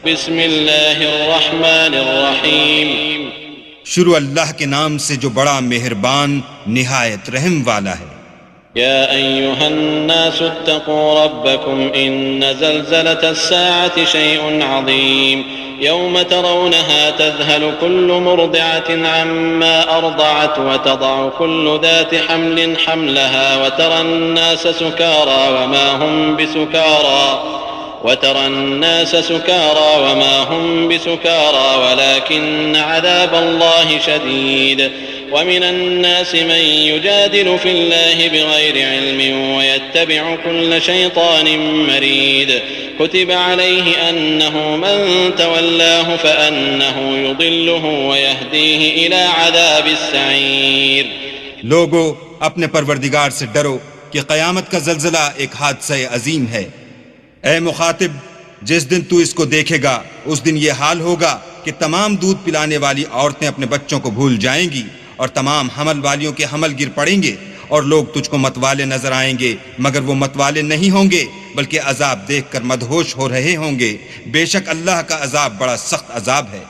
बिस्मिल्लाहिर्रहमानिर्रहीम। शुरू अल्लाह के नाम से जो बड़ा मेहरबान निहायत रहम वाला है। या अय्युहन्नासु इत्तक़ू रब्बकुम इन्न ज़ल्ज़लतस्साअति शैउन अज़ीम यौम तरौनहा तज़हलु कुल्लु मुर्दिअतिन अम्मा अर्दअत व तदअु कुल्लु ज़ाति हम्लिन हम्लहा व तरन्नास सुकारा वमा हुम बिसुकारा वलाकिन्न अज़ाबल्लाहि शदीद वमिन अन्नास मन युजादिलु फिल्लाहि बिगैरि इल्मिन वयत्तबिअु कुल्ल शैतानिन मरीद कुतिब अलैहि अन्नहु मन तवल्लाहु फअन्नहु युदिल्लुहु वयहदीहि इला अज़ाबिस सईर। लोगो, अपने परवरदिगार से डरो कि क़यामत का ज़ल्ज़ला एक हादसा अजीम है। ऐ मुखातिब, जिस दिन तू इसको देखेगा उस दिन ये हाल होगा कि तमाम दूध पिलाने वाली औरतें अपने बच्चों को भूल जाएंगी और तमाम हमल वालियों के हमल गिर पड़ेंगे और लोग तुझको मतवाले नजर आएंगे, मगर वो मतवाले नहीं होंगे बल्कि अजाब देखकर मदहोश हो रहे होंगे। बेशक अल्लाह का अजाब बड़ा सख्त अजाब है।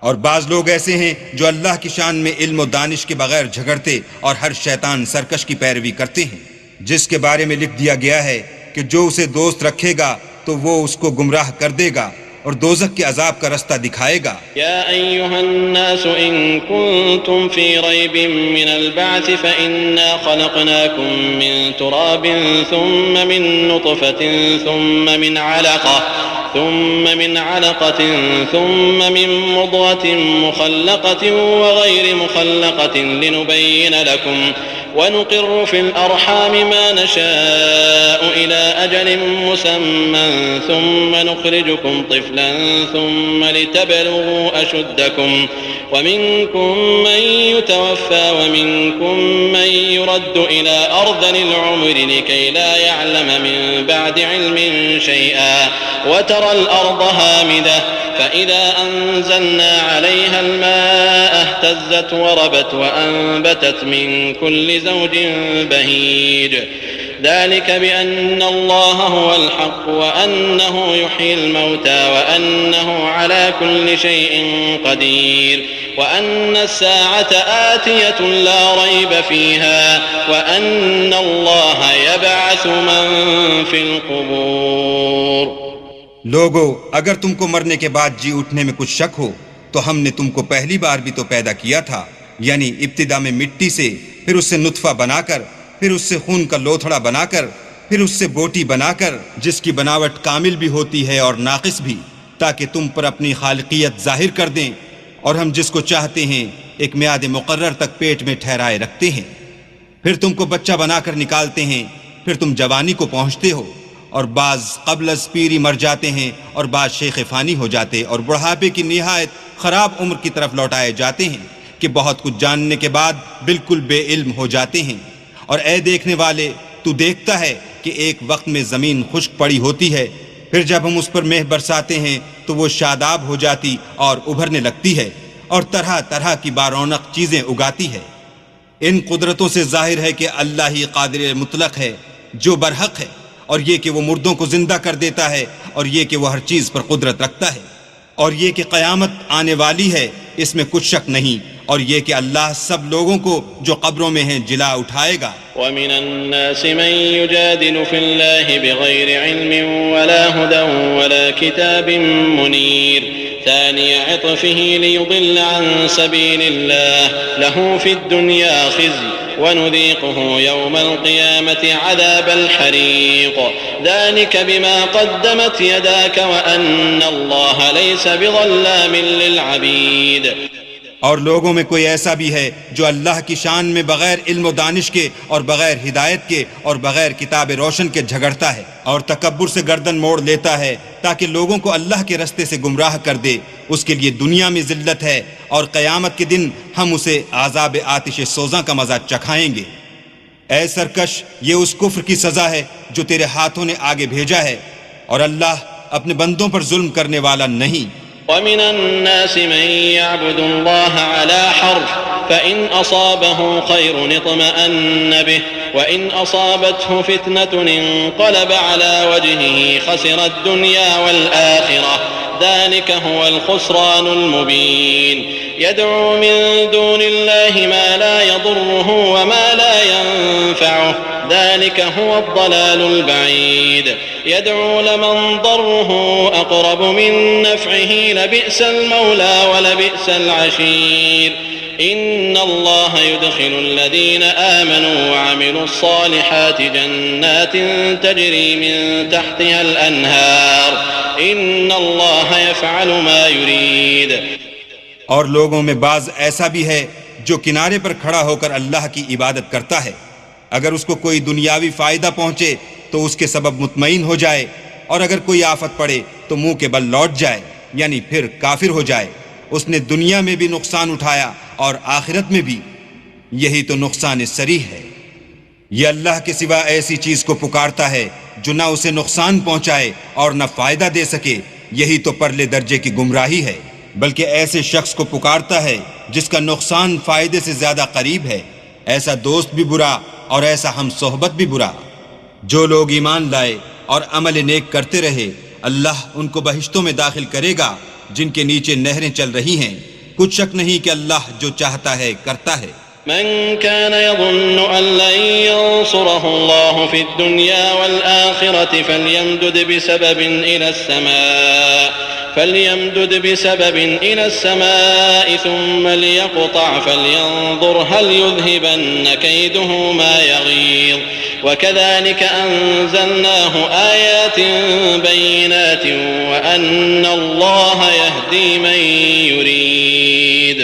और बाज लोग ऐसे हैं जो अल्लाह की शान में इल्म और दानिश के बगैर झगड़ते और हर शैतान सरकश की पैरवी करते हैं, जिसके बारे में लिख दिया गया है कि जो उसे दोस्त रखेगा तो वो उसको गुमराह कर देगा और दोज़ख के अजाब का रास्ता दिखाएगा। या अय्युहन्नासु इन कुंतुम फी रैबिन मिनल बअथ फइन्ना खलक़नाकुम मिन तुराबिन थुम्मा मिन नुतफतिन थुम्मा मिन अलक़तिन थुम्मा मिन मुद्ग़तिन मुख़ल्लक़तिन व गैरि मुख़ल्लक़तिन लिनुबय्यिन लकुम वनुक़िर्रु फ़िल अर्हाम मा नशाअु इला अजलिन मुसम्मा थुम्मा नुख़रिजुकुम तिफ़लन थुम्मा लितबलुगू अशुद्दकुम वमिनकुम मन युतवफ़्फ़ा वमिनकुम मन युरद्दु इला अर्ज़लिल उम्रि लिकै ला यअलम मिन बअदि इल्मिन शैअन वतरल अर्ज़ हामिदह फ़इज़ा अंज़लना अलैहा अल-माअ इहतज़्ज़त वरबत वअंबतत मिन कुल्लि ज़ौजिन बहीज ذلك بأن الله هو الحق وأنه يحيي الموتى وأنه على كل شيء قدير وأن الساعة آتية لا ريب فيها وأن الله يبعث من في القبور। लोगो, अगर तुमको मरने के बाद जी उठने में कुछ शक हो तो हमने तुमको पहली बार भी तो पैदा किया था, यानी इब्तिदा में मिट्टी से, फिर उससे नुत्फा बनाकर, फिर उससे खून का लोथड़ा बनाकर, फिर उससे बोटी बनाकर, जिसकी बनावट कामिल भी होती है और नाकिस भी, ताकि तुम पर अपनी खालिकियत जाहिर कर दें। और हम जिसको चाहते हैं एक मियाद मुकर्रर तक पेट में ठहराए रखते हैं, फिर तुमको बच्चा बनाकर निकालते हैं, फिर तुम जवानी को पहुँचते हो और बाज क़ब्ल अज़ पीरी मर जाते हैं और बाज शेख फ़ानी हो जाते और बुढ़ापे की निहायत ख़राब उम्र की तरफ लौटाए जाते हैं कि बहुत कुछ जानने के बाद बिल्कुल बेइल्म हो जाते हैं। और ऐ देखने वाले, तू देखता है कि एक वक्त में ज़मीन खुश्क पड़ी होती है, फिर जब हम उस पर मेह बरसाते हैं तो वो शादाब हो जाती और उभरने लगती है और तरह तरह की बारौनक चीज़ें उगाती है। इन कुदरतों से जाहिर है कि अल्लाह ही कादिर मुतलक है जो बरहक है, और ये कि वो मुर्दों को जिंदा कर देता है, और ये कि वो हर चीज़ पर कुदरत रखता है, और ये कि क़यामत आने वाली है, इसमें कुछ शक नहीं, और ये कि अल्लाह सब लोगों को जो कब्रों में हैं जिला उठाएगा। वमिनन्नासि मन युजादिलु फिल्लाहि बिगैरि इल्मिन वला हुदन वला किताबिन मुनीर थानिय इत्फ़िही लियुदिल्ल अन सबीलिल्लाह लहू फिद दुनिया खिज़्य वनुज़ीक़ुहु यौमल क़ियामति अज़ाबल हरीक़ ज़ालिक बिमा क़द्दमत यदाक व अन्नल्लाह लैस बिज़ल्लामिन लिल अबीद। और लोगों में कोई ऐसा भी है जो अल्लाह की शान में बगैर इल्म दानिश के और बगैर हिदायत के और बगैर किताब रोशन के झगड़ता है और तकब्बुर से गर्दन मोड़ लेता है ताकि लोगों को अल्लाह के रास्ते से गुमराह कर दे। उसके लिए दुनिया में जिल्लत है और क़यामत के दिन हम उसे आज़ाब आतिश सोज़ा का मज़ा चखाएंगे। ऐ सरकश, ये उस कुफ्र की सज़ा है जो तेरे हाथों ने आगे भेजा है, और अल्लाह अपने बंदों पर जुल्म करने वाला नहीं। वमिनन्नासि मन यअबुदुल्लाह अला हर्फ फ़इन असाबहु खैरुन इत्मअन्न बिहि व इन असाबतहु फितनतुन इंक़लब अला वजहिही खसिरद दुनिया वल आखिरह ذلك هو الخسران المبين يدعو من دون الله ما لا يضره وما لا ينفعه ذلك هو الضلال البعيد يدعو لمن ضره أقرب من نفعه لبئس المولى ولبئس العشير إن الله يدخل الذين آمنوا وعملوا الصالحات جنات تجري من تحتها الأنهار إن الله يفعل ما يريد। और लोगों में बाज ऐसा भी है जो किनारे पर खड़ा होकर अल्लाह की इबादत करता है। अगर उसको कोई दुनियावी फायदा पहुंचे तो उसके सबब मुतमईन हो जाए, और अगर कोई आफत पड़े तो मुंह के बल लौट जाए, यानी फिर काफिर हो जाए। उसने दुनिया में भी नुकसान उठाया और आखिरत में भी। यही तो नुकसान सरीह है। यह अल्लाह के सिवा ऐसी चीज को पुकारता है जो ना उसे नुकसान पहुंचाए और न फायदा दे सके। यही तो परले दर्जे की गुमराही है। बल्कि ऐसे शख्स को पुकारता है जिसका नुकसान फायदे से ज्यादा करीब है। ऐसा दोस्त भी बुरा और ऐसा हम सोहबत भी बुरा। जो लोग ईमान लाए और अमल नेक करते रहे, अल्लाह उनको बहिश्तों में दाखिल करेगा जिनके नीचे नहरें चल रही हैं। कुछ शक नहीं कि अल्लाह जो चाहता है करता है। من كان يظن أن لن ينصره الله في الدنيا والآخرة فليمدد بسبب إلى السماء ثم ليقطع فلينظر هل يذهبن كيده ما يغيظ وكذلك أنزلناه آيات بينات وأن الله يهدي من يريد।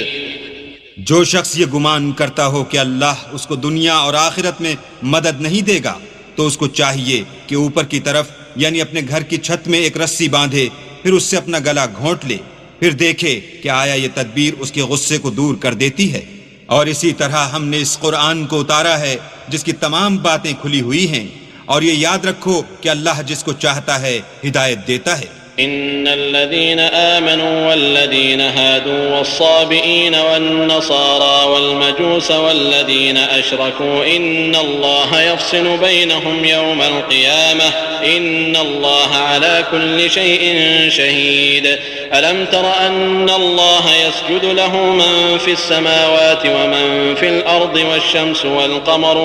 जो शख्स ये गुमान करता हो कि अल्लाह उसको दुनिया और आखिरत में मदद नहीं देगा, तो उसको चाहिए कि ऊपर की तरफ यानी अपने घर की छत में एक रस्सी बांधे, फिर उससे अपना गला घोंट ले, फिर देखे कि आया ये तदबीर उसके गुस्से को दूर कर देती है। और इसी तरह हमने इस कुरान को उतारा है जिसकी तमाम बातें खुली हुई हैं। और ये याद रखो कि अल्लाह जिसको चाहता है हिदायत देता है। إن الذين آمنوا والذين هادوا والصابئين والنصارى والمجوس والذين أشركوا إن الله يفصل بينهم يوم القيامة إن الله على كل شيء شهيد ألم تر أن الله يسجد له من في السماوات ومن في الأرض والشمس والقمر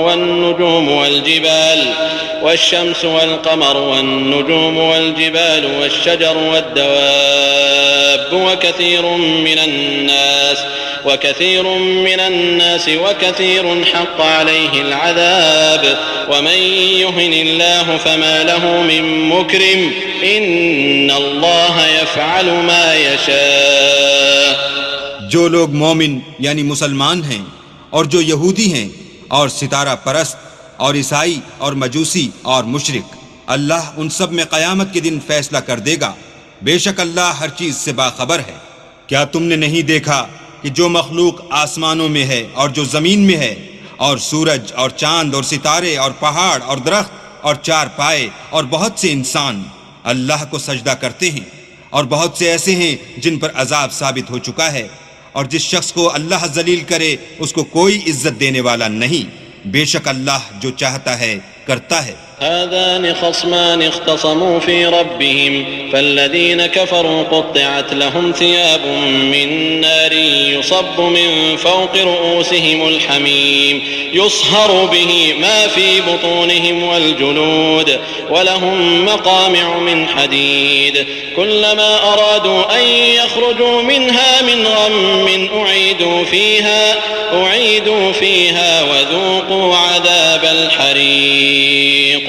والجبال والشجر والدواب وكثير من الناس وكثير حق عليه العذاب ومن يهن الله فما له من مكرم إن الله يفعل ما يشاء। जो लोग मोमिन यानी मुसलमान हैं और जो यहूदी हैं और सितारा परस्त और ईसाई और मजूसी और मुशरिक, अल्लाह उन सब में क़यामत के दिन फैसला कर देगा। बेशक अल्लाह हर चीज से बाखबर है। क्या तुमने नहीं देखा कि जो मखलूक आसमानों में है और जो जमीन में है, और सूरज और चांद और सितारे और पहाड़ और दरख्त और चार पाए और बहुत से इंसान अल्लाह को सजदा करते हैं, और बहुत से ऐसे हैं जिन पर अजाब साबित हो चुका है। और जिस शख्स को अल्लाह जलील करे उसको कोई इज्जत देने वाला नहीं। बेशक अल्लाह जो चाहता है करता है। هذان خصمان اختصموا في ربهم فالذين كفروا قطعت لهم ثياب من نار يصب من فوق رؤوسهم الحميم يصهر به ما في بطونهم والجلود ولهم مقامع من حديد كلما أرادوا أن يخرجوا منها من غم أعيدوا فيها وذوقوا عذاب الحريق।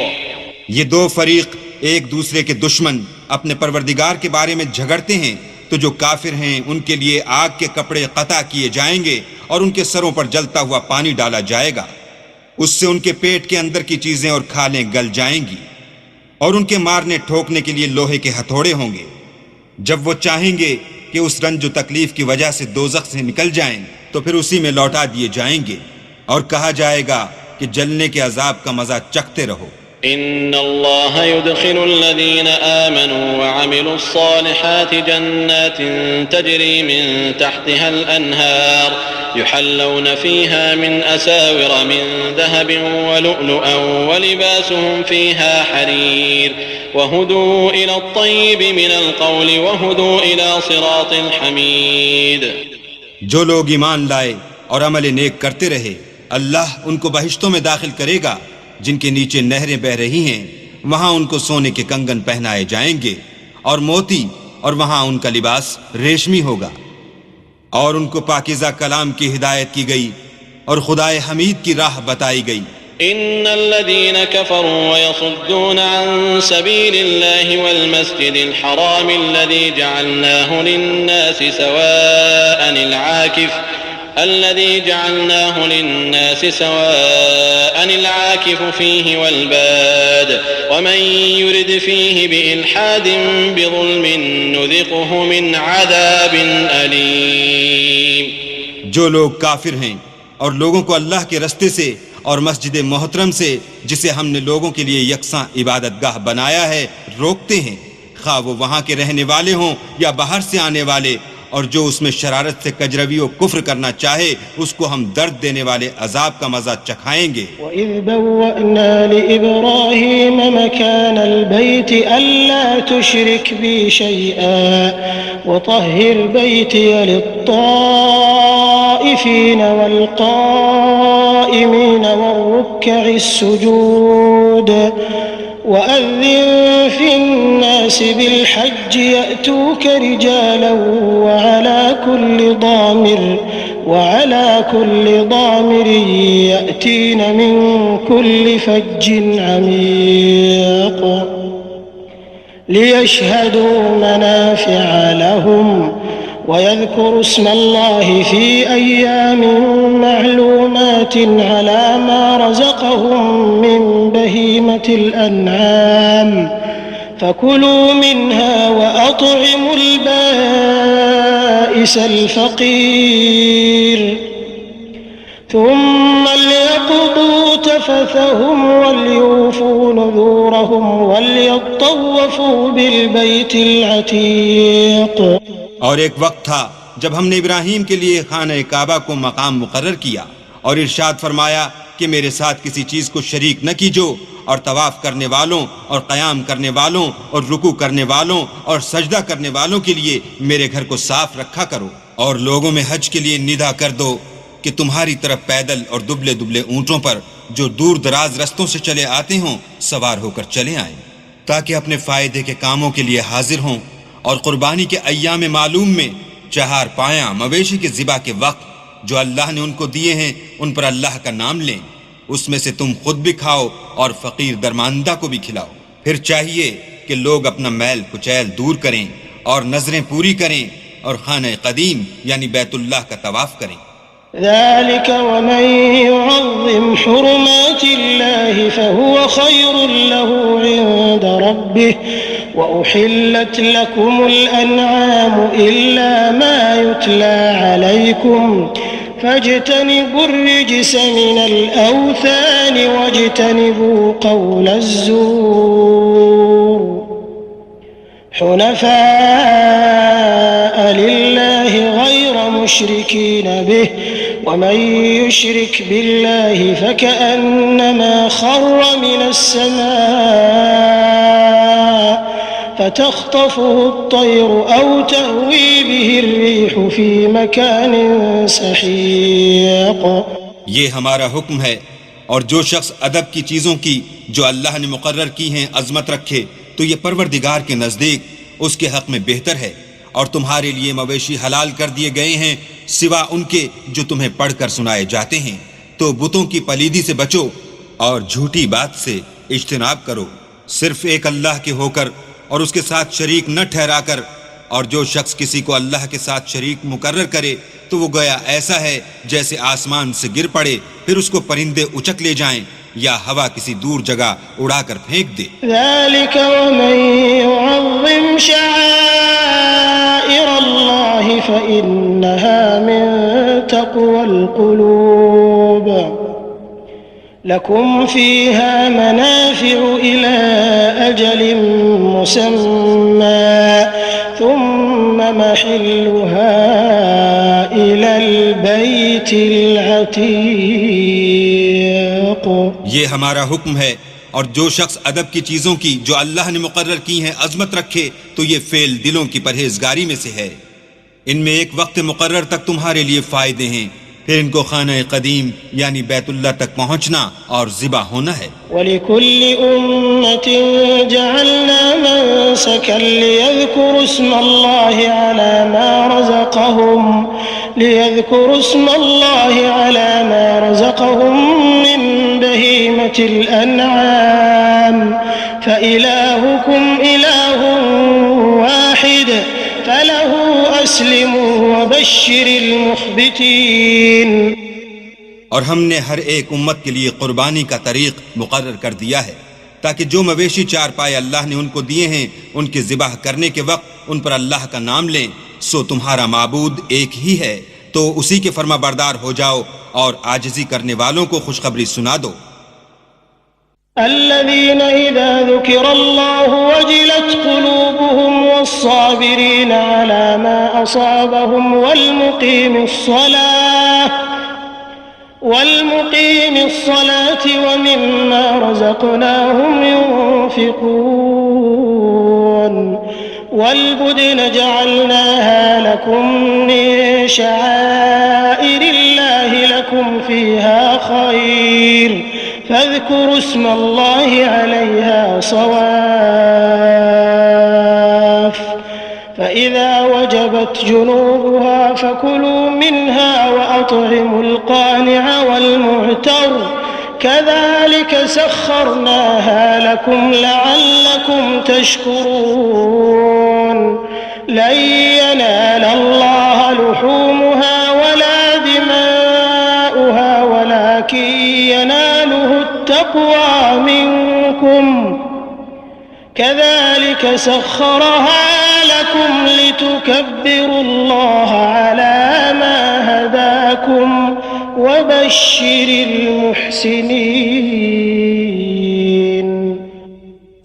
ये दो फरीक एक दूसरे के दुश्मन अपने परवरदिगार के बारे में झगड़ते हैं, तो जो काफिर हैं उनके लिए आग के कपड़े कता किए जाएंगे और उनके सरों पर जलता हुआ पानी डाला जाएगा। उससे उनके पेट के अंदर की चीजें और खालें गल जाएंगी, और उनके मारने ठोकने के लिए लोहे के हथौड़े होंगे। जब वो चाहेंगे कि उस रंज तकलीफ की वजह से दोज़ख से निकल जाएं, तो फिर उसी में लौटा दिए जाएंगे और कहा जाएगा कि जलने के अजाब का मजा चखते रहो। إن الله يدخل الذين آمنوا وعملوا الصالحات جنات تجري من تحتها الأنهار يحلون فيها من أساور من ذهب ولؤلؤا ولباسهم فيها حرير وهدوا إلى الطيب من القول وهدوا إلى صراط الحميد. जो लोग ईमान लाए और अमल नेक करते रहे, अल्लाह उनको बहिश्तों में दाखिल करेगा जिनके नीचे नहरें बह रही हैं. वहां उनको सोने के कंगन पहनाए जाएंगे और मोती, और वहां उनका लिबास रेशमी होगा. और उनको पाकीज़ा कलाम की हिदायत की गई और खुदाए हमीद की राह बताई गई. इन्नल्लज़ीना कफ़रू वयसुद्दून अन सबीलिल्लाहि वल्मस्जिदिल हरामिल्लज़ी जअलनाहु लिन्नासि सवाअनिल आकिफ़ الذي جعلناه للناس سواء العاكف فيه والباد ومن يرد فيه بإلحاد بظلم نذقه من عذاب أليم. जो लोग काफिर हैं और लोगों को अल्लाह के रस्ते से और मस्जिद मोहतरम से, जिसे हमने लोगों के लिए यकसां इबादतगाह बनाया है, रोकते हैं, खा वो वहां के रहने वाले हों या बाहर से आने वाले, और जो उसमें शरारत से कजरवी और कुफ्र करना चाहे उसको हम दर्द देने वाले अजाब का मजा चखाएंगे. وَإِذْ بَوَّأْنَا لِإِبْرَاهِيمَ مَكَانَ الْبَيْتِ أَلَّا تُشْرِكْ بِي شَيْئًا وَطَهِّرْ بَيْتِيَ لِلطَّائِفِينَ وَالْقَائِمِينَ وَالرُّكَّعِ السُّجُودِ وأذن في الناس بالحج يأتوك رجالا وعلى كل ضامر يأتين من كل فج عميق ليشهدوا منافع لهم ويذكروا اسم الله في أيام معلومات على ما رزقهم من بهيمة الأنعام فكلوا منها وأطعموا البائس الفقير ثم ليقضوا تفثهم وليوفوا نذورهم وليطوفوا بالبيت العتيق. और एक वक्त था जब हमने इब्राहीम के लिए खाने काबा को मकाम मुकर्रर किया और इरशाद फरमाया कि मेरे साथ किसी चीज को शरीक न कीजो, और तवाफ करने वालों और क़याम करने वालों और रुकू करने वालों और सजदा करने वालों के लिए मेरे घर को साफ रखा करो. और लोगों में हज के लिए निदा कर दो कि तुम्हारी तरफ पैदल और दुबले दुबले ऊंटों पर जो दूर दराज रस्तों से चले आते हों सवार होकर चले आएं, ताकि अपने फायदे के कामों के लिए हाजिर हों. और कुर्बानी के अय्याम मालूम में 4 पाया मवेशी के ज़िबा के वक्त जो अल्लाह ने उनको दिए हैं उन पर अल्लाह का नाम लें. उसमें से तुम खुद भी खाओ और फकीर दरमानदा को भी खिलाओ. फिर चाहिए कि लोग अपना मैल कुचैल दूर करें और नजरें पूरी करें और खाने कदीम यानी बैतुल्लाह का तवाफ करें. ذلك ومن يعظم حرمات الله فهو خير له عند ربه وأحلت لكم الأنعام إلا ما يتلى عليكم فاجتنبوا الرجس من الأوثان واجتنبوا قول الزور حنفاء لله غير مشركين به ومن يشرك بالله فكأنما خر من السماء فتخطفه الطير أو تهوي به الريح في مكان سحيق. ये हमारा हुक्म है, और जो शख्स अदब की चीज़ों की जो अल्लाह ने मुकर्रर की हैं अजमत रखे तो ये परवरदिगार के नज़दीक उसके हक़ में बेहतर है. और तुम्हारे लिए मवेशी हलाल कर दिए गए हैं सिवा उनके जो तुम्हें पढ़कर सुनाए जाते हैं. तो बुतों की पलीदी से बचो और झूठी बात से इज्तिनाब करो, सिर्फ एक अल्लाह के होकर और उसके साथ शरीक न ठहराकर. और जो शख्स किसी को अल्लाह के साथ शरीक मुकर्रर करे तो वो गया ऐसा है जैसे आसमान से गिर पड़े फिर उसको परिंदे उचक ले जाएं या हवा किसी दूर जगह उड़ाकर फेंक दे. ذلك ومن يعظم شعائر الله فإنها من تقوى القلوب लकुम फ़ीहा मनाफ़िउ इला अजलिन मुसम्मा थुम्मा महिल्लुहा इलल बैतिल अतीक़। ये हमारा हुक्म है, और जो शख्स अदब की चीजों की जो अल्लाह ने मुकर्रर की हैं अजमत रखे तो ये फेल दिलों की परहेजगारी में से है। इनमें एक वक्त मुकर्रर तक तुम्हारे लिए फायदे हैं, फिर इनको खाना कदीम यानी बैतुल्लाह तक पहुंचना और ज़िबा होना है। वलिकुल्लि उम्मतिन जअलना मनसकन लियज़कुरु इस्मल्लाहि अला मा रज़क़हुम मिन बहीमतिल अनआम फइलाहुकुम इलाहुन वाहिद फलहु अस्लिमू वबश्शिरिल मुख़बितीन। और हमने हर एक उम्मत के लिए कुर्बानी का तरीक़ मुकर्रर कर दिया है, ताकि जो मवेशी चार पाए अल्लाह ने उनको दिए हैं उनके ज़िबाह करने के वक्त उन पर अल्लाह का नाम लें। सो तुम्हारा माबूद एक ही है, तो उसी के फर्माबरदार हो जाओ और आजिज़ी करने वालों को खुशखबरी सुना दो। الذين إذا ذكر الله وجلت قلوبهم والصابرين على ما أصابهم والمقيم الصلاة ومما رزقناهم ينفقون والبدن جعلناها لكم من شعائر الله لكم فيها خير فاذكروا اسم الله عليها صواف فإذا وجبت جنوبها فكلوا منها وأطعموا القانع والمعتر كذلك سخرناها لكم لعلكم تشكرون لن ينال الله لحومها ولا دماؤها ولكن يناله التقوى منكم كذلك سخرها لكم لتكبروا الله على ما هداكم وبشر المحسنين।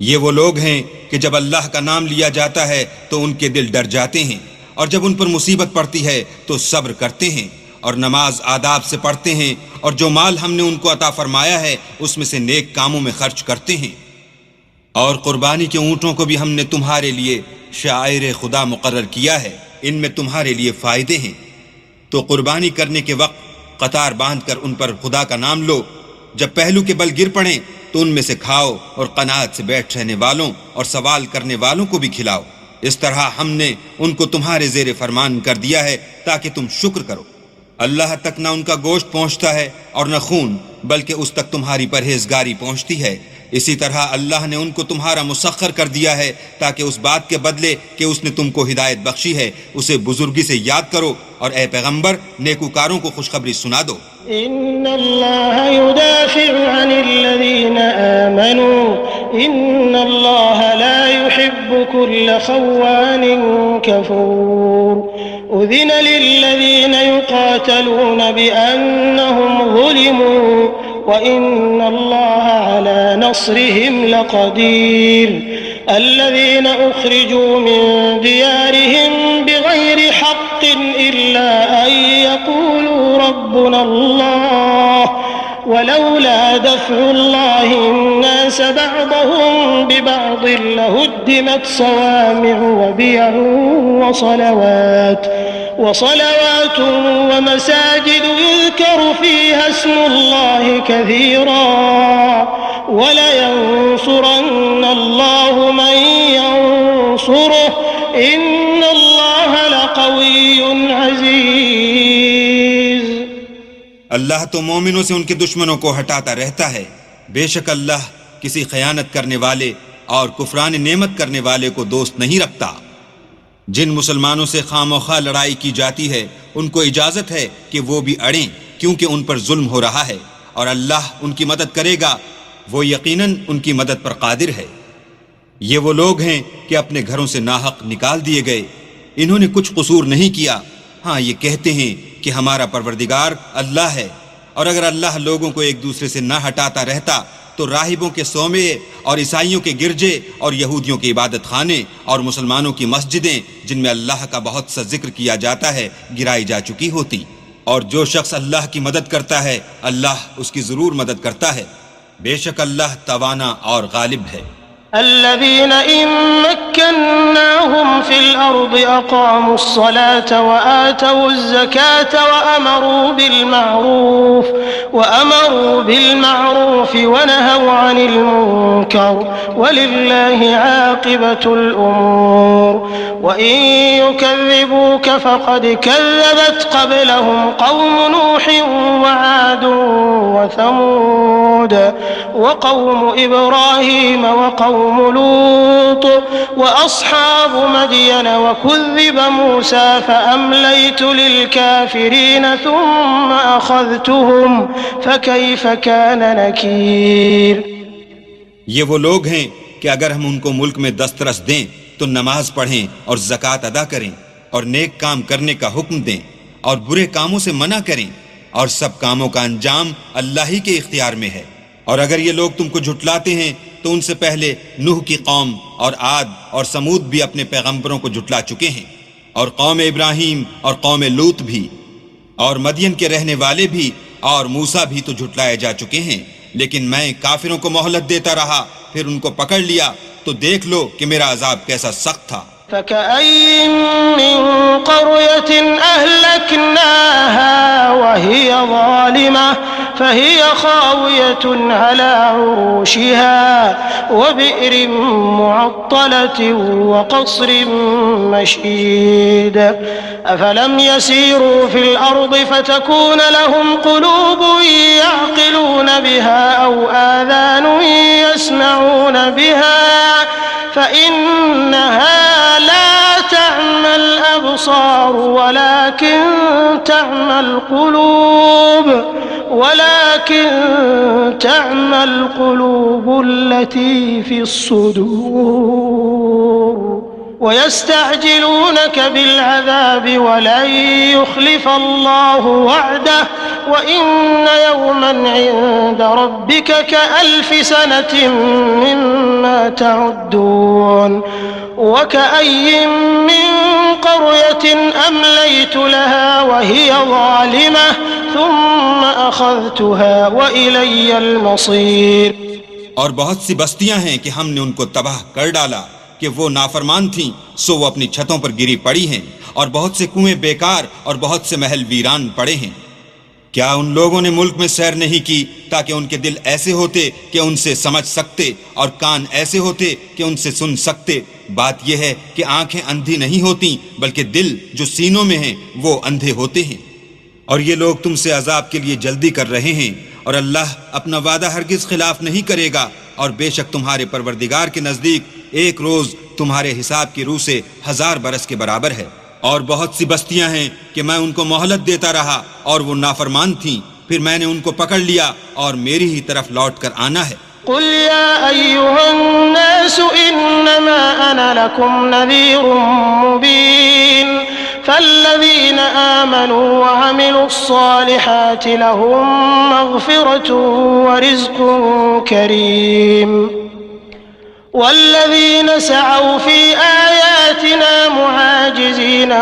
ये वो लोग हैं कि जब अल्लाह का नाम लिया जाता है तो उनके दिल डर जाते हैं, और जब उन पर मुसीबत पड़ती है तो सब्र करते हैं और नमाज आदाब से पढ़ते हैं, और जो माल हमने उनको अता फरमाया है उसमें से नेक कामों में खर्च करते हैं। और कुर्बानी के ऊँटों को भी हमने तुम्हारे लिए शायर खुदा मुकर्रर किया है, इनमें तुम्हारे लिए फ़ायदे हैं। तो कुर्बानी करने के वक्त कतार बांधकर उन पर खुदा का नाम लो। जब पहलू के बल गिर पड़ें तो उनमें से खाओ, और कनात से बैठ रहने वालों और सवाल करने वालों को भी खिलाओ। इस तरह हमने उनको तुम्हारे ज़ेरे फरमान कर दिया है ताकि तुम शुक्र करो। अल्लाह तक न उनका गोश्त पहुँचता है और न खून, बल्कि उस तक तुम्हारी परहेजगारी पहुँचती है। इसी तरह अल्लाह ने उनको तुम्हारा मुसख्खर कर दिया है ताकि उस बात के बदले कि उसने तुमको हिदायत बख्शी है उसे बुजुर्गी से याद करो, और ए पैगंबर नेकूकारों को खुशखबरी सुना दो। इन्नल्लाह युदाफिउ अनिल्लज़ीना आमनू इन्नल्लाह ला युहिब्बु कुल्ल खव्वानिन कफूर उज़िन लिल्लज़ीना युक़ातलूना बिअन्नहुम ज़ुलिमू وإن الله على نصرهم لقدير الذين أخرجوا من ديارهم بغير حق إلا أن يقولوا ربنا الله ولولا دفع الله الناس بعضهم ببعض لهدمت صوامع وبيع وصلوات ومساجد يذكر فيها اسم الله كثيرا ولينصرن الله من ينصره إن الله لقوي عزيز। अल्लाह तो मोमिनों से उनके दुश्मनों को हटाता रहता है। बेशक अल्लाह किसी खयानत करने वाले और कुफरान नेमत करने वाले को दोस्त नहीं रखता। जिन मुसलमानों से खामोखा लड़ाई की जाती है उनको इजाज़त है कि वो भी अड़ें, क्योंकि उन पर जुल्म हो रहा है, और अल्लाह उनकी मदद करेगा, वो यकीनन उनकी मदद पर कादिर है। ये वो लोग हैं कि अपने घरों से नाहक निकाल दिए गए, इन्होंने कुछ कसूर नहीं किया। हाँ, ये कहते हैं कि हमारा परवरदिगार अल्लाह है, और अगर अल्लाह लोगों को एक दूसरे से न हटाता रहता तो राहिबों के सौमे और ईसाइयों के गिरजे और यहूदियों के इबादत खाने और मुसलमानों की मस्जिदें जिनमें अल्लाह का बहुत सा जिक्र किया जाता है गिराई जा चुकी होती। और जो शख्स अल्लाह की मदद करता है अल्लाह उसकी जरूर मदद करता है। बेशक अल्लाह तवाना और गालिब है। الذين إن مكناهم في الأرض أقاموا الصلاة وآتوا الزكاة وأمروا بالمعروف ونهوا عن المنكر ولله عاقبة الأمور وإن يكذبوك فقد كذبت قبلهم قوم نوح وعاد وثمود وقوم إبراهيم وقوم لوط وأصحاب مدين وكذب موسى فأمليت للكافرين ثم أخذتهم فكيف كان نكير। ये वो लोग हैं कि अगर हम उनको मुल्क में दस्तरस दें तो नमाज पढ़ें और ज़कात अदा करें और नेक काम करने का हुक्म दें और बुरे कामों से मना करें और सब कामों का अंजाम अल्लाह ही के इख्तियार में है। और अगर ये लोग तुमको झुटलाते हैं तो उनसे पहले नूह की कौम और आद और समूद भी अपने पैगंबरों को झुटला चुके हैं और कौम इब्राहीम और कौम लूत भी और मदियन के रहने वाले भी और मूसा भी तो झुटलाए जा चुके हैं। लेकिन मैं काफिरों को मोहलत देता रहा, फिर उनको पकड़ लिया तो देख लो कि मेरा अजाब कैसा सख्त था। فكأين من قرية أهلكناها وهي ظالمة فهي خاوية على عروشها وبئر معطلة وقصر مشيد أفلم يسيروا في الأرض فتكون لهم قلوب يعقلون بها أو آذان يسمعون بها فإنها لا تعمى الأبصار ولكن تعمى القلوب التي في الصدور ويستعجلونك بالعذاب ولن يخلف الله وعده وإن يوما عند ربك كألف سنة مما تعدون وكأي من قرية أمليت لها وهي ظالمة ثم أخذتها وإلي المصير। और बहुत सी बस्तियां हैं कि हमने उनको तबाह कर डाला कि वो नाफरमान थीं, सो वो अपनी छतों पर गिरी पड़ी हैं और बहुत से कुएं बेकार और बहुत से महल वीरान पड़े हैं। क्या उन लोगों ने मुल्क में सैर नहीं की ताकि उनके दिल ऐसे होते कि उनसे समझ सकते और कान ऐसे होते कि उनसे सुन सकते। बात यह है कि आंखें अंधी नहीं होती बल्कि दिल जो सीनों में हैं वो अंधे होते हैं। और ये लोग तुमसे अजाब के लिए जल्दी कर रहे हैं और अल्लाह अपना वादा हरगिज खिलाफ नहीं करेगा। और बेशक तुम्हारे परवरदिगार के नजदीक एक रोज तुम्हारे हिसाब की रूह से 1000 बरस के बराबर है। और बहुत सी बस्तियां हैं कि मैं उनको मोहलत देता रहा और वो नाफरमान थीं, फिर मैंने उनको पकड़ लिया और मेरी ही तरफ लौट कर आना है। قل يا أيها الناس إنما أنا لكم نذير مبين فالذين آمنوا وعملوا الصالحات لهم مغفرة ورزق كريم والذين سعوا في آياتنا معاجزين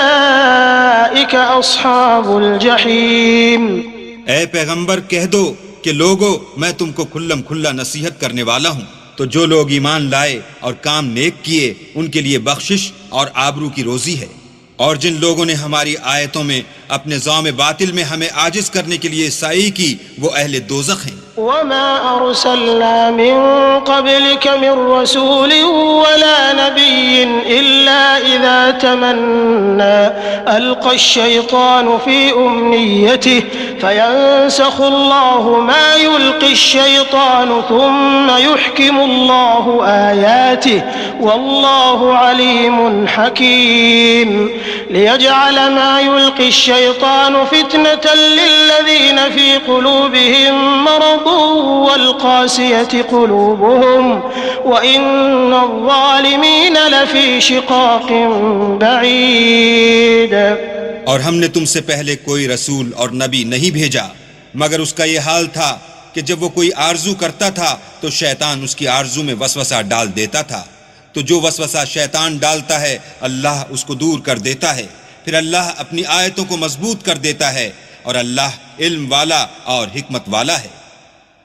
أولئك أصحاب الجحيم। ऐ पैगंबर कह दो कि लोगों मैं तुमको खुल्लम खुल्ला नसीहत करने वाला हूँ, तो जो लोग ईमान लाए और काम नेक किए उनके लिए बख्शिश और आबरू की रोजी है। और जिन लोगों ने हमारी आयतों में अपने ज़ौम बातिल में हमें आजिज करने के लिए साई की वो अहले दोज़ख हैं। वमा अरसलना मिन क़ब्लिक मिन रसूल वला नबिय्यिन इल्ला इज़ा तमन्ना अलक़ा अश-शैतानु फ़ी उम्निय्यतिहि फयंसख़ु अल्लाहु मा युल्क़ि अश-शैतानु थुम्मा युहकिमु अल्लाहु आयातिहि वल्लाहु अलीमुन हकीम लियजअल मा युल्क़ि अश-शैतानु फ़ितनतन लिल्लज़ीन फ़ी क़ुलूबिहिम मरद वल्क़ासियति क़ुलूबुहुम वइन्न अज़्ज़ालिमीन लफ़ी शिक़ाक़िन बईद। और हमने तुमसे पहले कोई रसूल और नबी नहीं भेजा मगर उसका ये हाल था कि जब वो कोई आरजू करता था तो शैतान उसकी आरजू में वसवसा डाल देता था। तो जो वसवसा शैतान डालता है अल्लाह उसको दूर कर देता है। फिर अल्लाह अपनी आयतों को मजबूत कर देता है और अल्लाह इल्म वाला और हिकमत वाला है।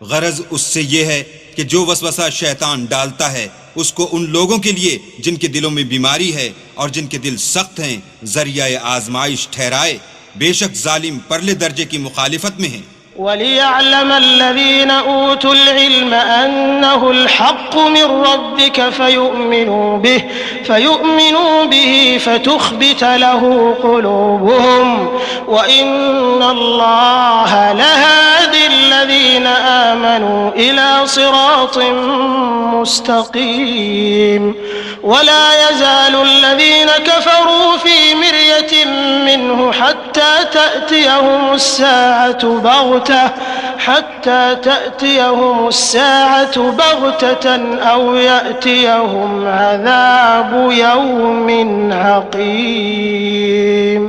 गरज उससे यह है कि जो वसवसा शैतान डालता है उसको उन लोगों के लिए जिनके दिलों में बीमारी है और जिनके दिल सख्त हैं जरिया आजमाइश ठहराए। बेशक जालिम परले दर्जे की मुखालिफत में है। वलियअलम अल्लज़ीन ऊतुल इल्म अन्नहुल हक़्क़ु मिर रब्बिक फयुमिनू बिही फतुख़बित लहू क़ुलूबुहुम व इन्नल्लाह लहादिल्लज़ीन आमनू इला सिरातिन मुस्तक़ीम वला यज़ालुल्लज़ीन कफ़रू फ़ी मिर्यतिन मिन्हु हत्ता तअतियहुम अस्साअतु बग़ततन औ यअतियहुम अज़ाबु यौमिन अक़ीम।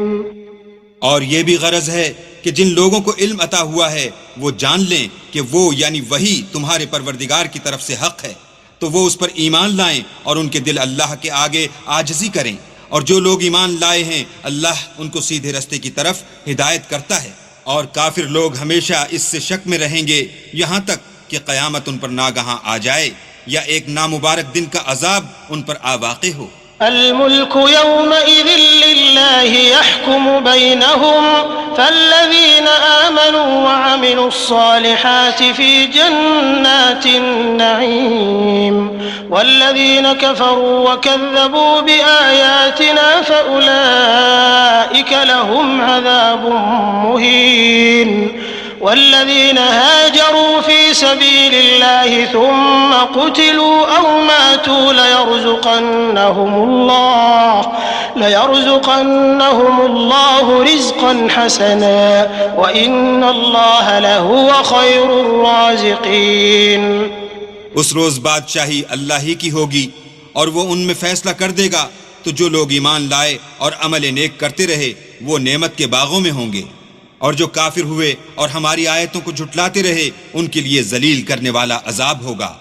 और ये भी गरज है कि जिन लोगों को इल्म अता हुआ है वो जान लें कि वो यानी वही तुम्हारे परवरदिगार की तरफ से हक है, तो वो उस पर ईमान लाएं और उनके दिल अल्लाह के आगे आजिज़ी करें। और जो लोग ईमान लाए हैं अल्लाह उनको सीधे रास्ते की तरफ हिदायत करता है। और काफिर लोग हमेशा इससे शक में रहेंगे यहाँ तक कि क़यामत उन पर नागहां आ जाए या एक नामुबारक दिन का अजाब उन पर आवाक़े हो। अल-मुल्कु यौमइज़िन लिल्लाहि यहकुमु बैनहुम फल्लज़ीन आमनू व अमिलुस्सालिहाति फ़ी जन्नातिन नईम वल्लज़ीन कफ़रू व कज़्ज़बू बिआयातिना फ़उलाइक लहुम अज़ाबुम मुहीन वल्लज़ीन हाजरू फ़ी सबीलिल्लाहि थुम्मा क़ुतिलू औ मातू लयरज़ुक़न्नहुमुल्लाहु रिज़्क़न हसना व इन्नल्लाह लहुव ख़ैरुर राज़िक़ीन। उस रोज बादशाही अल्लाह ही की होगी और वो उनमें फैसला कर देगा। तो जो लोग ईमान लाए और अमल नेक करते रहे वो नेमत के बागों में होंगे, और जो काफिर हुए और हमारी आयतों को झुटलाते रहे उनके लिए जलील करने वाला अजाब होगा।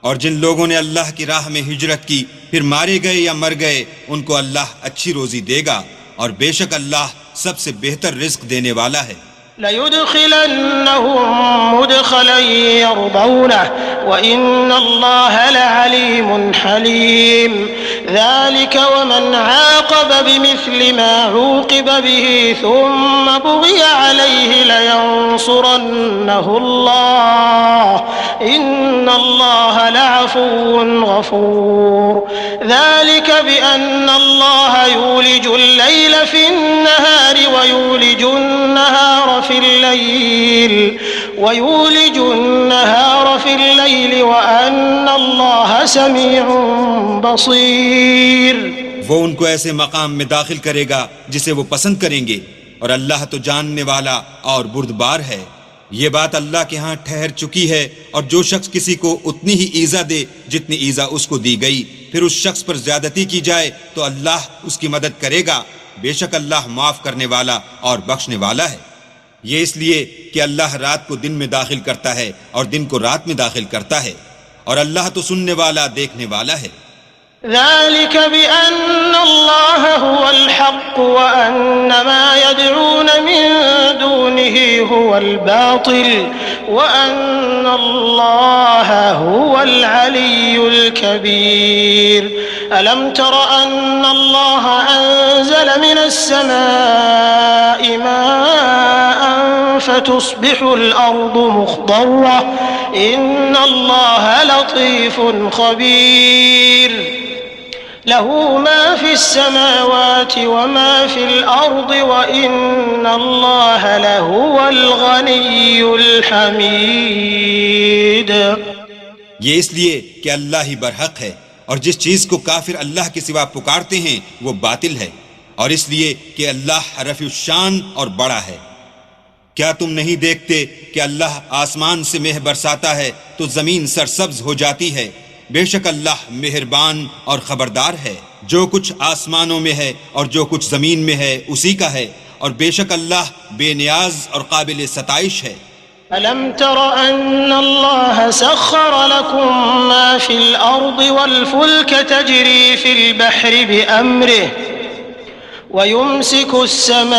और जिन लोगों ने अल्लाह की राह में हिजरत की फिर मारे गए या मर गए उनको अल्लाह अच्छी रोजी देगा, और बेशक अल्लाह सबसे बेहतर रिज्क देने वाला है। लयुदखिलन्नहुम मुदखलन यरदौनहु व इन्नल्लाह लअलीमुन हलीम ज़ालिक वमन आक़ब बिमिस्लि मा ऊक़िब बिही सुम्मा बुग़िया अलैहि लयंसुरन्नहु अल्लाह इन्नल्लाह लअफ़ुव्वुन गफ़ूर। ज़ालिक बिअन्नल्लाह यूलिजुल लैला फ़िन्नहारि व यूलिजुन नहार फ़िल लैल व अन्नल्लाह समीउन बसीर। वो उनको ऐसे मकाम में दाखिल करेगा जिसे वो पसंद करेंगे, और अल्लाह तो जानने वाला और बुर्दबार है। ये बात अल्लाह के यहाँ ठहर चुकी है, और जो शख्स किसी को उतनी ही ईजा दे जितनी ईजा उसको दी गई, फिर उस शख्स पर ज्यादती की जाए तो अल्लाह उसकी मदद करेगा। बेशक अल्लाह माफ करने वाला और बख्शने वाला है। ये इसलिए कि अल्लाह रात को दिन में दाखिल करता है और दिन को रात में दाखिल करता है, और अल्लाह तो सुनने वाला देखने वाला है। ज़ालिक बिअन्नल्लाह हुवल हक़्क़ु व अन्न मा यदऊन मिन दूनिही हुवल बातिल व अन्नल्लाह हुवल अलियुल कबीर। अलम तर अन्नल्लाह अंज़ल मिनस समाई माअन फतुस्बिहुल अर्दु मुख़्दर्रा इन्नल्लाह लतीफ़ुन ख़बीर। लहू मा फ़िस्समावाति व मा फ़िल अर्दि व इन्नल्लाह लहुवल गनियुल हमीद। ये इसलिए कि अल्लाह ही बरहक है, और जिस चीज को काफिर अल्लाह के सिवा पुकारते हैं वो बातिल है, और इसलिए कि अल्लाह रफ़ीउश्शान और बड़ा है। क्या तुम नहीं देखते कि अल्लाह आसमान से मेह बरसाता है तो जमीन सरसब्ज हो जाती है। बेशक अल्लाह मेहरबान और खबरदार है। जो कुछ आसमानों में है और जो कुछ जमीन में है उसी का है, और बेशक अल्लाह बेनियाज और काबिल सताइश है। ألم तर أن الله سخر لكم ما في الأرض والفلك تجري في البحر بأمره ويمسك السماء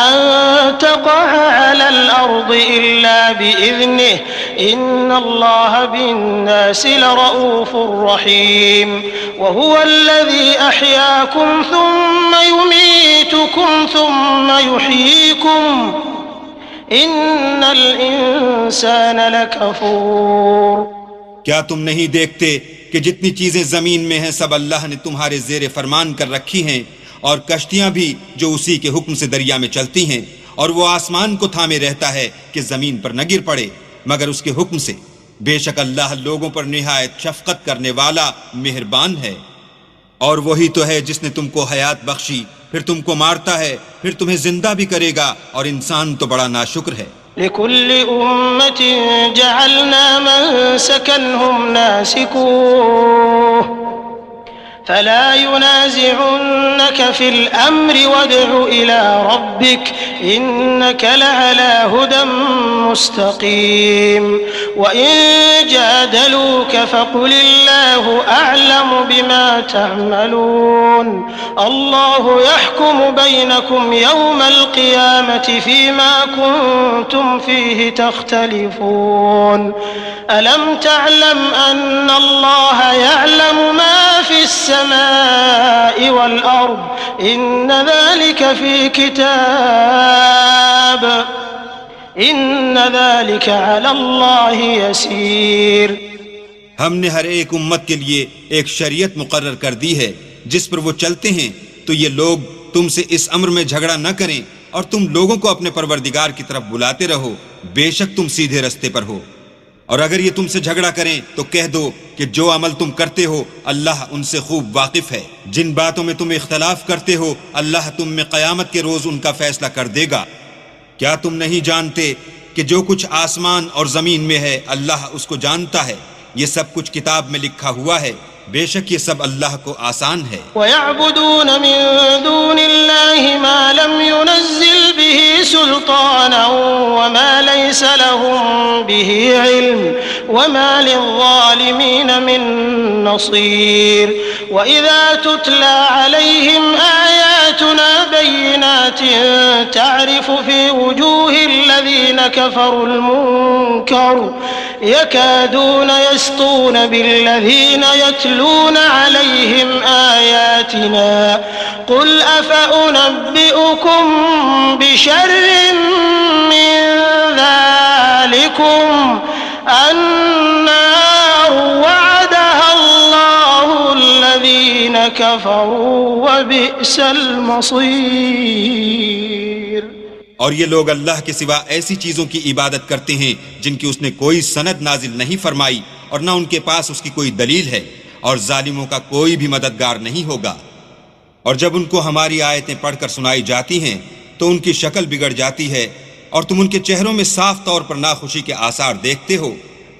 أن تقع على الأرض إلا بإذنه إن الله بالناس لرؤوف رحيم وهو الذي أحياكم ثم يميتكم ثم يحييكم إن الإنسان لكفور। क्या तुम नहीं देखते कि जितनी चीजें जमीन में हैं सब अल्लाह ने तुम्हारे जेरे फरमान कर रखी हैं और कश्तियां भी जो उसी के हुक्म से दरिया में चलती हैं और वो आसमान को थामे रहता है कि जमीन पर न गिर पड़े मगर उसके हुक्म से। बेशक अल्लाह लोगों पर निहायत शफकत करने वाला मेहरबान है। और वही तो है जिसने तुमको हयात बख्शी फिर तुमको मारता है फिर तुम्हें जिंदा भी करेगा और इंसान तो बड़ा नाशुक्र है। लिकुल्लि उम्मतिन जअलना मनसकन हुम नासिकूह फला युनाज़िउन्नक फिल अम्रि वदउ इला रब्बिक इन्नक लअला हुदन मुस्तक़ीम व इन जादलूक फक़ुलिल्लाहु अअलमु बिमा तअमलून अल्लाहु यहकुमु बैनकुम यौमल क़ियामति फ़ीमा कुन्तुम फ़ीहि तख़्तलिफ़ून अलम तअलम अन्ना अल्लाह यअलमु मा फ़िस्समाइ वल अर्द इन्न ज़ालिका फ़ी किताब इन्न ज़ालिका अला अल्लाहि यसीर। हमने हर एक उम्मत के लिए एक शरीयत मुकर्रर कर दी है जिस पर वो चलते हैं तो ये लोग तुमसे इस अम्र में झगड़ा न करें और तुम लोगों को अपने परवरदिगार की तरफ बुलाते रहो बेशक तुम सीधे रास्ते पर हो। और अगर ये तुमसे झगड़ा करें तो कह दो कि जो अमल तुम करते हो अल्लाह उनसे खूब वाकिफ है। जिन बातों में तुम इख्तलाफ करते हो अल्लाह तुम में क़यामत के रोज उनका फैसला कर देगा। क्या तुम नहीं जानते कि जो कुछ आसमान और जमीन में है अल्लाह उसको जानता है। ये सब कुछ किताब में लिखा हुआ है। बेशक ये सब अल्लाह को आसान है। वयअबुदून मिन दूनिल्लाहि मा लम युनज़्ज़िल बिही सुल्ताना वमा लैसा लहुम बिही इल्म वमा लिज़्ज़ालिमीन मिन नसीर व इज़ा तुतला अलैहिम आयातुना बय्यिनातिन तअरिफु फी वुजूहिल लज़ीना कफ़रुल मुनकर यकादून यस्तून बिल्लज़ीना यत्लून अलैहिम आयातिना कुल अफ़उनब्बिउकुम बिशर्रिन मिन ज़ालिकुम अन्नारु वअदहा अल्लाहुल्लज़ीना कफ़रू व बि'सल मसीर। और ये लोग अल्लाह के सिवा ऐसी चीजों की इबादत करते हैं जिनकी उसने कोई सनद नाजिल नहीं फरमाई और न उनके पास उसकी कोई दलील है और जालिमों का कोई भी मददगार नहीं होगा। और जब उनको हमारी आयतें पढ़कर सुनाई जाती हैं तो उनकी शक्ल बिगड़ जाती है और तुम उनके चेहरों में साफ तौर पर नाखुशी के आसार देखते हो।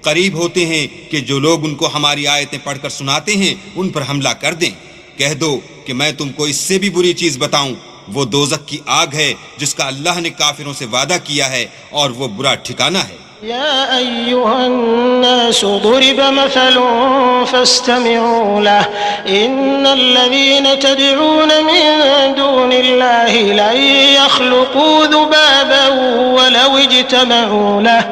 करीब होते हैं कि जो लोग उनको हमारी आयतें पढ़कर सुनाते हैं उन पर हमला कर दें। कह दो कि मैं तुमको इससे भी बुरी चीज बताऊं, वो दोज़ख की आग है जिसका अल्लाह ने काफिरों से वादा किया है और वो बुरा ठिकाना है। या अय्युहन्नासु दुरिब मसलुन फस्तमिऊ लह इन्नल्लज़ीना तदऊन मिन दूनिल्लाहि लन यख्लुकू ज़ुबाबन वलौ इज्तमऊ लह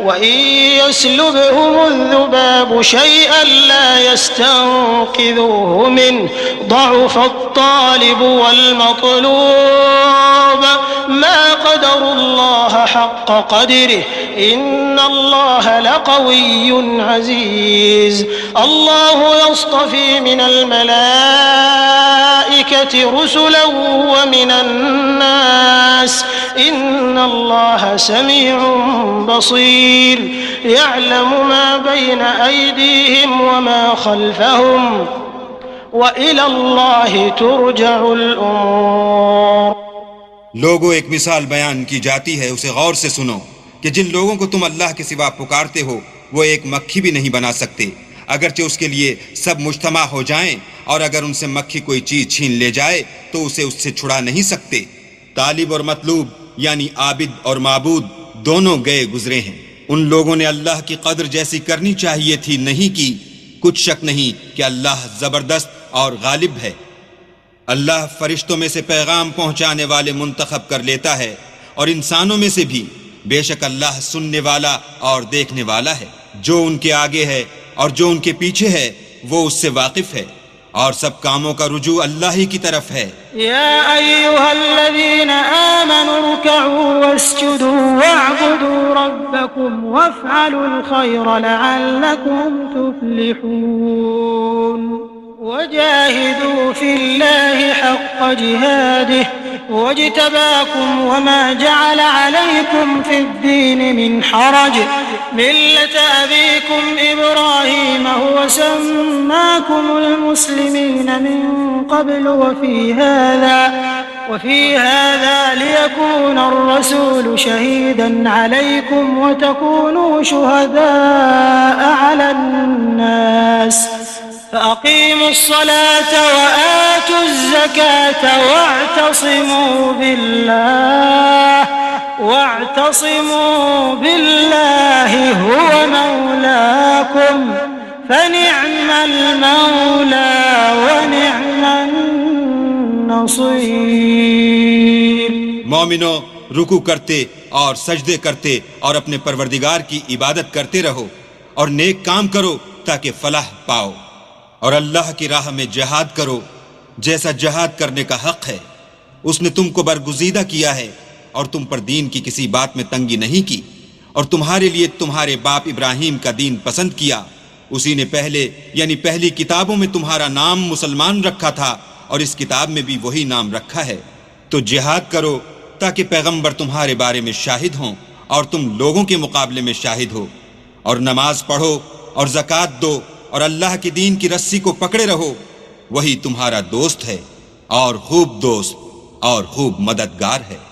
व इन यस्लुबहुमुज़्ज़ुबाबु शयअन ला यस्तंक़िज़ूहु मिन्हु ضعفَ वल मत्लूब मा क़दरुल्लाह हक़्क़ क़द्रिही इन्नल्लाह लक़विय्युन अज़ीज़। अल्लाहु यस्तफ़ी मिनल मलाइकति रुसुलन व मिनन नास इन्नल्लाह समीउन बसीर यअलमु मा बैन अयदीहिम व मा खल्फ़हुम व इलल्लाहि तुरजउल उमूर। लोगों, एक मिसाल बयान की जाती है, उसे गौर से सुनो कि जिन लोगों को तुम अल्लाह के सिवा पुकारते हो वो एक मक्खी भी नहीं बना सकते, अगरचे उसके लिए सब मुज्तमा हो जाएं, और अगर उनसे मक्खी कोई चीज छीन ले जाए तो उसे उससे छुड़ा नहीं सकते। तालिब और मतलूब यानी आबिद और माबूद दोनों गए गुजरे हैं। उन लोगों ने अल्लाह की कद्र जैसी करनी चाहिए थी नहीं की। कुछ शक नहीं कि अल्लाह जबरदस्त और गालिब है। अल्लाह फरिश्तों में से पैगाम पहुंचाने वाले मुंतखब कर लेता है और इंसानों में से भी। बेशक अल्लाह सुनने वाला और देखने वाला है। जो उनके आगे है और जो उनके पीछे है वो उससे वाकिफ है और सब कामों का रुजू अल्लाह ही की तरफ है। या अय्युहल्लज़ीना आमनू रुकऊ वस्जुदू वअबुदू रब्बकुम वफ़अलुल खैर लअल्लकुम तुफ्लिहून वजाहिदू फिल्लाहि हक़्क़ जिहादिहि वज्तबाकुम वमा जअल अलैकुम फिद्दीन मिन हरज मिल्लत अबीकुम इब्राहीम हुव सम्माकुमुल मुस्लिमीन मिन क़ब्ल वफ़ी हाज़ा लियकूना अर्रसूलु शहीदन अलैकुम वतकूनू शुहदाअ अलन्नास फ़अक़ीमुस सलात वआतुज़ ज़कात वाዕतसिमू बिल्लाहि हुव मौलाकुम फनिअमल मौला वनिअमन नसीर। मोमिनो, रुकू करते और सजदे करते और अपने परवरदिगार की इबादत करते रहो और नेक काम करो ताकि फलाह पाओ। और अल्लाह की राह में जिहाद करो जैसा जिहाद करने का हक है। उसने तुमको बरगुज़ीदा किया है और तुम पर दीन की किसी बात में तंगी नहीं की और तुम्हारे लिए तुम्हारे बाप इब्राहीम का दीन पसंद किया। उसी ने पहले यानी पहली किताबों में तुम्हारा नाम मुसलमान रखा था और इस किताब में भी वही नाम रखा है। तो जिहाद करो ताकि पैगंबर तुम्हारे बारे में शाहिद हों और तुम लोगों के मुकाबले में शाहिद हो। और नमाज पढ़ो और ज़कात दो और अल्लाह के दीन की रस्सी को पकड़े रहो। वही तुम्हारा दोस्त है और खूब दोस्त और खूब मददगार है।